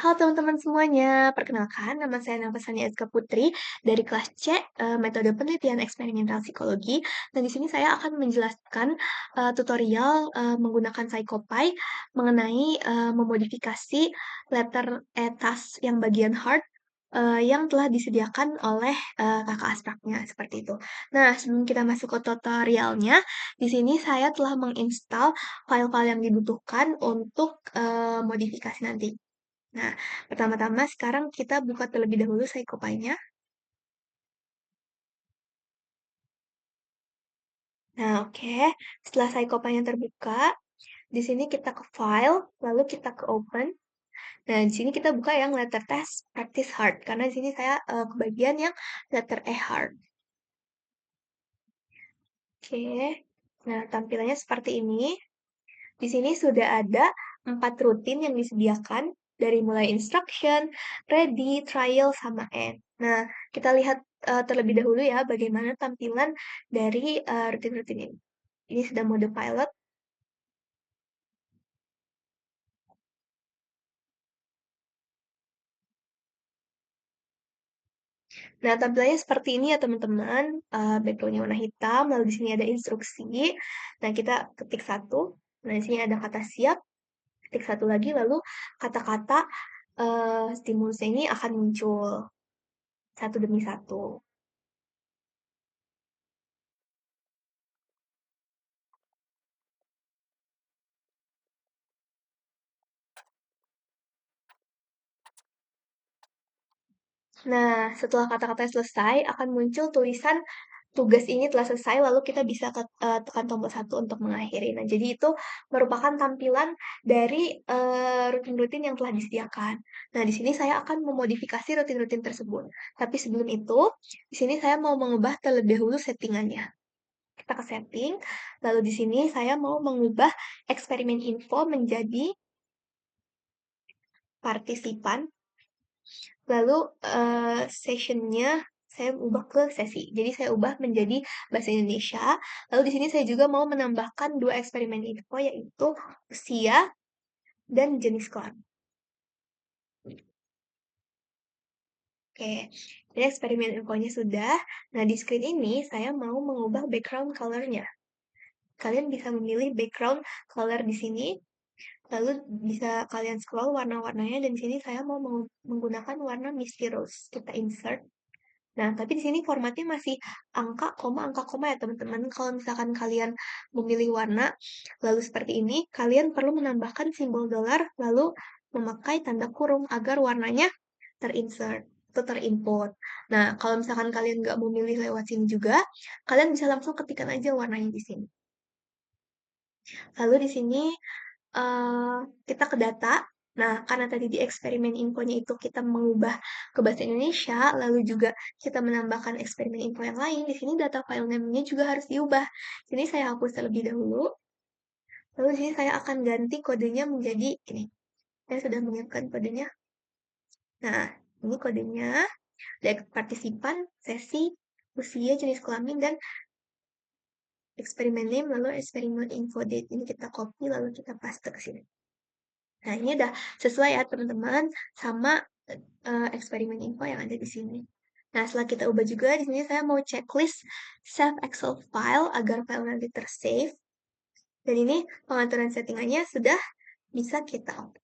Halo teman-teman semuanya, perkenalkan nama saya Nafasani Azka Putri dari kelas C, metode penelitian eksperimental psikologi. Dan di sini saya akan menjelaskan tutorial menggunakan PsychoPy mengenai memodifikasi letter E task yang bagian heart yang telah disediakan oleh kakak Aspraknya seperti itu. Nah, sebelum kita masuk ke tutorialnya, di sini saya telah menginstal file-file yang dibutuhkan untuk modifikasi nanti. Nah, pertama-tama sekarang kita buka terlebih dahulu Psycopy-nya. Nah, oke. Setelah Psycopy-nya terbuka, di sini kita ke File, lalu kita ke Open. Nah, di sini kita buka yang letter test practice hard, karena di sini saya kebagian yang letter E hard. Oke. Nah, tampilannya seperti ini. Di sini sudah ada 4 rutin yang disediakan dari mulai instruction, ready, trial, sama end. Nah, kita lihat terlebih dahulu ya bagaimana tampilan dari rutin-rutin ini. Ini sudah mode pilot. Nah, tampilannya seperti ini ya teman-teman. Backgroundnya warna hitam, lalu di sini ada instruksi. Nah, kita ketik satu. Nah, di sini ada kata siap, ketik satu lagi, lalu kata-kata stimulusnya ini akan muncul satu demi satu. Nah, setelah kata-katanya selesai, akan muncul tulisan tugas ini telah selesai, lalu kita bisa tekan tombol satu untuk mengakhiri. Nah, jadi itu merupakan tampilan dari rutin-rutin yang telah disediakan. Nah, di sini saya akan memodifikasi rutin-rutin tersebut. Tapi sebelum itu, di sini saya mau mengubah terlebih dahulu settingannya. Kita ke setting, lalu di sini saya mau mengubah eksperimen info menjadi partisipan. Lalu sessionnya saya ubah ke sesi. Jadi saya ubah menjadi bahasa Indonesia. Lalu di sini saya juga mau menambahkan dua eksperimen info yaitu usia dan jenis kelamin. Oke, jadi eksperimen infonya sudah. Nah, di screen ini saya mau mengubah background color-nya. Kalian bisa memilih background color di sini. Lalu bisa kalian scroll warna-warnanya dan di sini saya mau menggunakan warna Misty Rose. Kita insert. Nah, tapi di sini formatnya masih angka, koma ya teman-teman. Kalau misalkan kalian memilih warna, lalu seperti ini, kalian perlu menambahkan simbol dolar, lalu memakai tanda kurung agar warnanya terinsert atau terinput. Nah, kalau misalkan kalian nggak memilih lewat sini juga, kalian bisa langsung ketikkan aja warnanya di sini. Lalu di sini eh, kita ke data. Nah, karena tadi di eksperimen infonya itu kita mengubah ke bahasa Indonesia, lalu juga kita menambahkan eksperimen info yang lain, di sini data file name-nya juga harus diubah. Sini saya hapus terlebih dahulu, lalu di sini saya akan ganti kodenya menjadi ini. Saya sudah menyiapkan kodenya. Nah, ini kodenya, ada partisipan, sesi, usia, jenis kelamin, dan eksperimen name, lalu eksperimen info date. Ini kita copy, lalu kita paste ke sini. Nah, ini udah sesuai ya teman-teman sama eksperimen info yang ada di sini. Nah, setelah kita ubah juga, di sini saya mau checklist save Excel file agar file nanti tersave. Dan ini pengaturan settingannya sudah bisa kita open.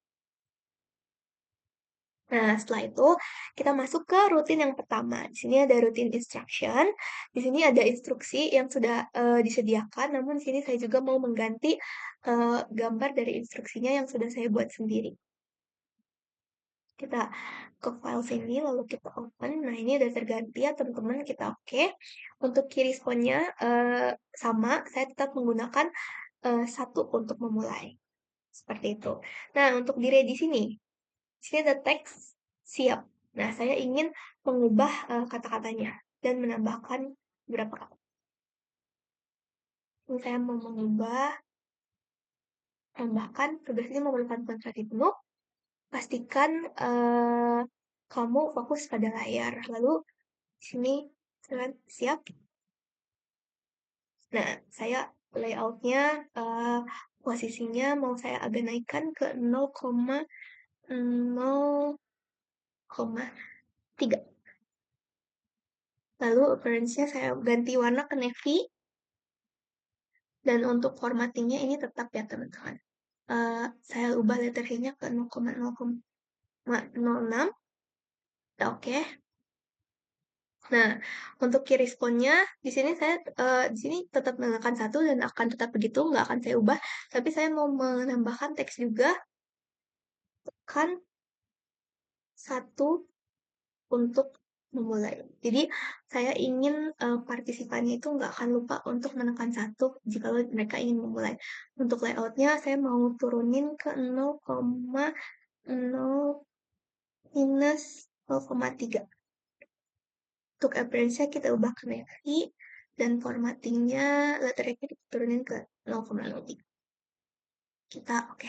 Nah, setelah itu kita masuk ke rutin yang pertama. Di sini ada rutin instruction. Di sini ada instruksi yang sudah disediakan, namun di sini saya juga mau mengganti gambar dari instruksinya yang sudah saya buat sendiri. Kita ke file sini, lalu kita open. Nah, ini udah terganti ya, teman-teman. Kita oke. Untuk key response-nya sama, saya tetap menggunakan satu untuk memulai. Seperti itu. Nah, untuk di ready sini ada teks siap. Nah, saya ingin mengubah kata-katanya dan menambahkan beberapa kata. Ini saya mau mengubah, tambahkan, tugasnya memerlukan konsentrasi penuh, pastikan kamu fokus pada layar. Lalu sini siap. Nah, saya layoutnya posisinya mau saya agak naikkan ke 0,5 0,3. Lalu appearance-nya saya ganti warna ke navy, dan untuk formattingnya ini tetap ya teman-teman. Saya ubah letter H-nya ke 0,06. Oke. Nah, untuk key response-nya di sini tetap menekan satu dan akan tetap begitu, nggak akan saya ubah. Tapi saya mau menambahkan teks juga, tekan satu untuk memulai. Jadi saya ingin partisipannya itu nggak akan lupa untuk menekan satu jika mereka ingin memulai. Untuk layoutnya saya mau turunin ke 0,0 minus 0,3. Untuk appearance-nya kita ubah ke navy, dan formattingnya letternya kita turunin ke 0,03. Kita oke.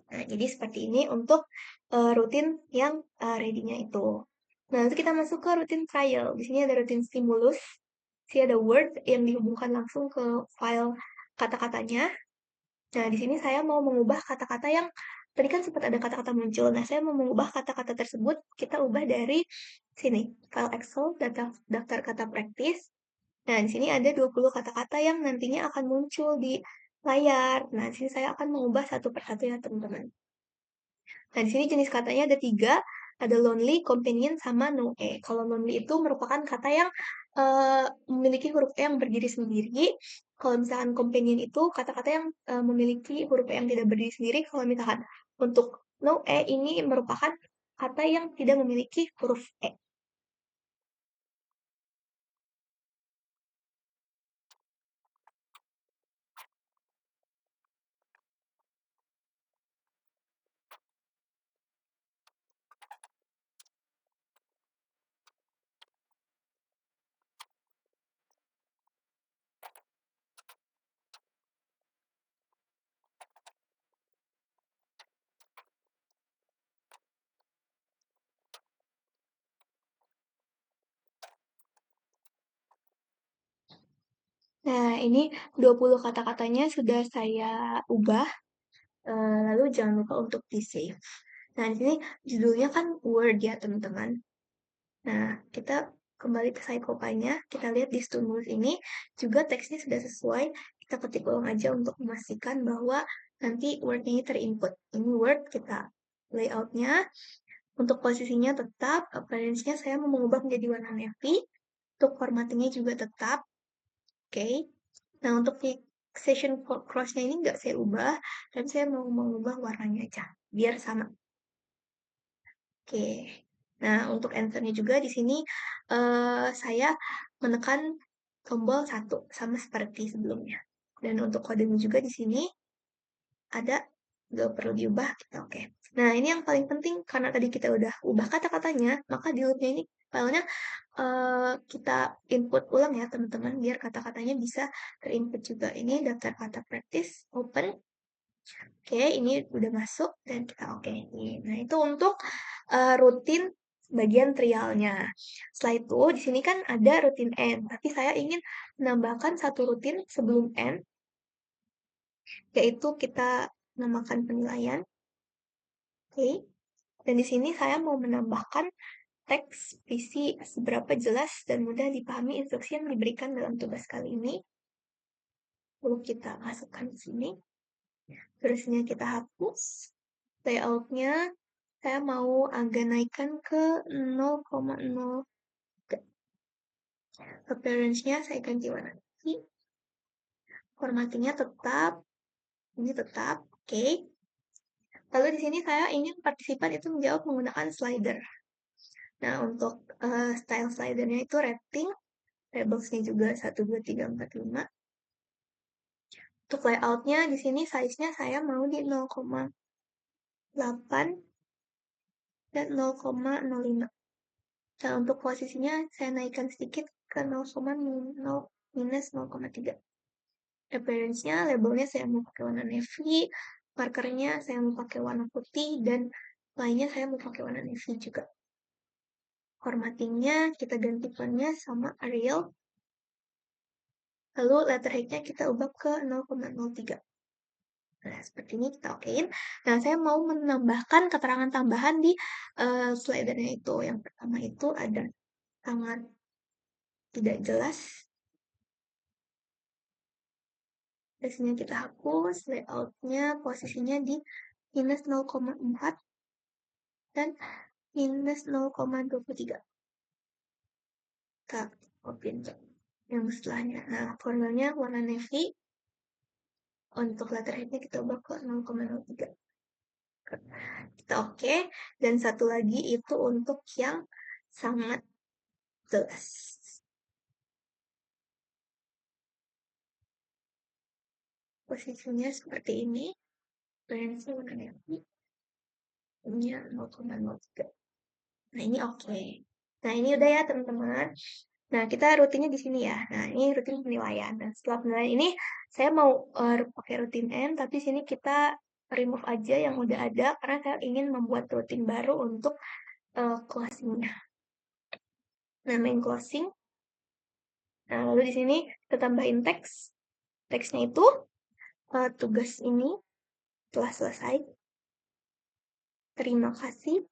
Nah, jadi seperti ini untuk rutin yang ready-nya itu. Nah, nanti kita masuk ke rutin trial. Di sini ada rutin stimulus. Di sini ada word yang dihubungkan langsung ke file kata-katanya. Nah, di sini saya mau mengubah kata-kata yang tadi kan sempat ada kata-kata muncul. Nah, saya mau mengubah kata-kata tersebut. Kita ubah dari sini, file Excel, daftar kata praktis. Nah, di sini ada 20 kata-kata yang nantinya akan muncul di layar. Nah, di sini saya akan mengubah satu persatu ya, teman-teman. Nah, di sini jenis katanya ada 3, ada lonely, companion, sama no e. Kalau lonely itu merupakan kata yang memiliki huruf e yang berdiri sendiri. Kalau misalkan companion itu kata-kata yang memiliki huruf e yang tidak berdiri sendiri. Kalau misalkan untuk no e ini merupakan kata yang tidak memiliki huruf e. Nah, ini 20 kata-katanya sudah saya ubah. Lalu jangan lupa untuk di-save. Nah, di sini judulnya kan Word ya, teman-teman. Nah, kita kembali ke Psychopa-nya. Kita lihat di stimulus ini juga teksnya sudah sesuai. Kita ketik ulang aja untuk memastikan bahwa nanti Word-nya ini terinput. Ini Word, kita layout-nya. Untuk posisinya tetap, appearance-nya saya mau mengubah menjadi warna navy. Untuk formattingnya juga tetap. Oke. Nah, untuk session cross-nya ini nggak saya ubah, dan saya mau mengubah warnanya aja, biar sama. Oke. Nah, untuk enter-nya juga di sini saya menekan tombol 1 sama seperti sebelumnya. Dan untuk kodenya juga di sini ada, nggak perlu diubah, kita oke. Nah, ini yang paling penting karena tadi kita udah ubah kata-katanya, maka di loopnya ini filenya kita input ulang ya teman-teman biar kata-katanya bisa terinput juga. Ini daftar kata praktis, open. Oke, ini udah masuk dan kita oke. Nah, itu untuk rutin bagian trialnya. Setelah itu, di sini kan ada rutin end, tapi saya ingin menambahkan satu rutin sebelum end, yaitu kita namakan penilaian. Oke, dan di sini saya mau menambahkan teks visi seberapa jelas dan mudah dipahami instruksi yang diberikan dalam tugas kali ini. Lalu kita masukkan di sini. Terusnya kita hapus. Layoutnya saya mau agak naikkan ke 0,0. Appearance-nya saya ganti warna putih. Formattingnya tetap. Ini tetap. Oke. Lalu di sini saya ingin partisipan itu menjawab menggunakan slider. Nah, untuk style slidernya itu rating. Labels-nya juga 1, 2, 3, 4, 5. Untuk layout-nya di sini size-nya saya mau di 0,8 dan 0,05. Nah, untuk posisinya saya naikkan sedikit ke 0,0 minus 0,3. Appearance-nya, labelnya saya mau pakai warna navy, markernya saya mau pakai warna putih, dan lainnya saya mau pakai warna navy juga. Formattingnya kita ganti fontnya sama Arial. Lalu letter height-nya kita ubah ke 0,03. Nah, seperti ini kita okein. Nah, saya mau menambahkan keterangan tambahan di slidernya itu. Yang pertama itu ada sangat tidak jelas. Biasanya kita hapus, layoutnya posisinya di minus 0,4 dan minus 0,23. Kita copy yang setelahnya. Nah, fontnya warna navy. Untuk letterheadnya kita ubah ke 0,03. Kita oke. Dan satu lagi itu untuk yang sangat jelas. Posisinya seperti ini. Range warna navy. Ini 0,03. Nah, ini oke. Nah, ini udah ya, teman-teman. Nah, kita rutinnya di sini ya. Nah, ini rutin penilaian. Nah, setelah penilaian ini, saya mau pakai rutin N, tapi sini kita remove aja yang udah ada, karena saya ingin membuat rutin baru untuk closing-nya. Nah, main closing. Nah, lalu di sini kita tambahin teks. Teksnya itu, tugas ini telah selesai. Terima kasih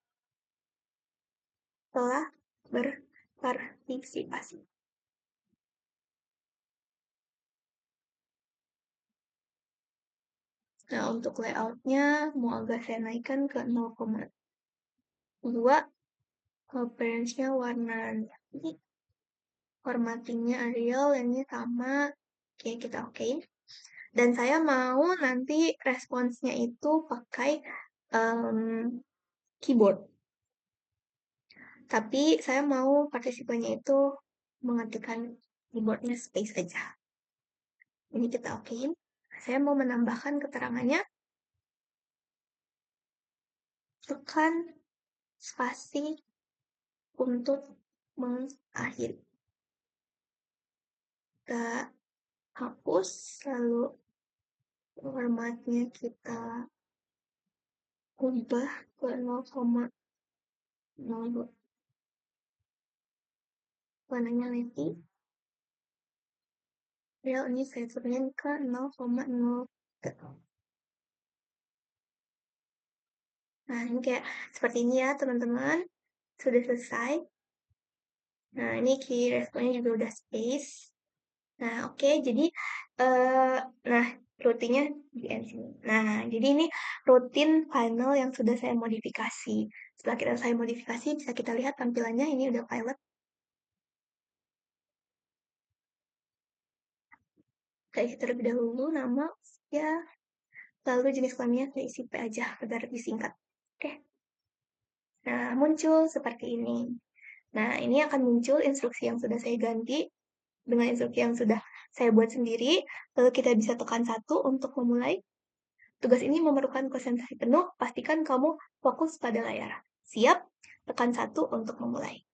telah berpartisipasi. Nah, untuk layoutnya mau agak saya naikkan ke 0,2. Appearance-nya warna ini. Formattingnya Arial, yang ini sama. Oke, kita okein. Dan saya mau nanti responsnya itu pakai keyboard. Tapi saya mau partisipannya itu mengetikkan keyboardnya space aja. Ini kita okein. Saya mau menambahkan keterangannya. Tekan spasi untuk mengakhiri. Kita hapus, lalu formatnya kita ubah ke 0,02. Warnanya navy. Real ini saya turunin ke 0,03. Nah, ini kayak seperti ini ya, teman-teman. Sudah selesai. Nah, ini key responnya juga udah space. Nah, oke. Jadi, nah, rutinnya di sini. Nah, jadi ini rutin final yang sudah saya modifikasi. Setelah kita selesai modifikasi, bisa kita lihat tampilannya. Ini udah pilot. Kita isi terlebih dahulu nama, ya, lalu jenis kelaminnya saya isi P aja agar lebih singkat. Oke. Nah, muncul seperti ini. Nah, ini akan muncul instruksi yang sudah saya ganti dengan instruksi yang sudah saya buat sendiri. Lalu kita bisa tekan 1 untuk memulai. Tugas ini memerlukan konsentrasi penuh. Pastikan kamu fokus pada layar. Siap? Tekan 1 untuk memulai.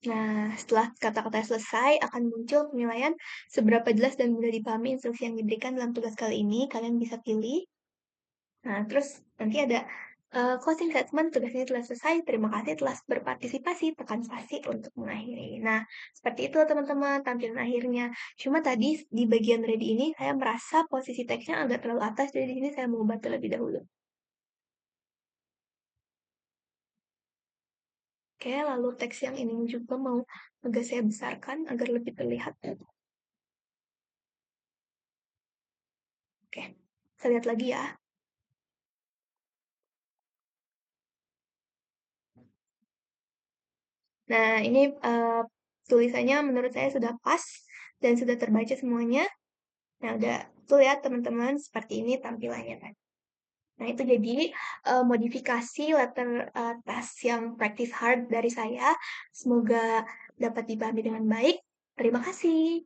Nah, setelah kata-kata selesai, akan muncul penilaian seberapa jelas dan mudah dipahami instruksi yang diberikan dalam tugas kali ini. Kalian bisa pilih. Nah, terus nanti ada closing statement, tugas ini telah selesai, terima kasih telah berpartisipasi, tekan spasi untuk mengakhiri. Nah, seperti itu teman-teman tampilan akhirnya. Cuma tadi di bagian ready ini, saya merasa posisi teksnya agak terlalu atas, jadi di sini saya mau ubah terlebih dahulu. Oke, lalu teks yang ini juga mau agak saya besarkan agar lebih terlihat. Oke. Saya lihat lagi ya. Nah, ini tulisannya menurut saya sudah pas dan sudah terbaca semuanya. Nah, udah tuh ya teman-teman, seperti ini tampilannya kan. Nah, itu jadi modifikasi letter test yang practice hard dari saya. Semoga dapat dipahami dengan baik. Terima kasih.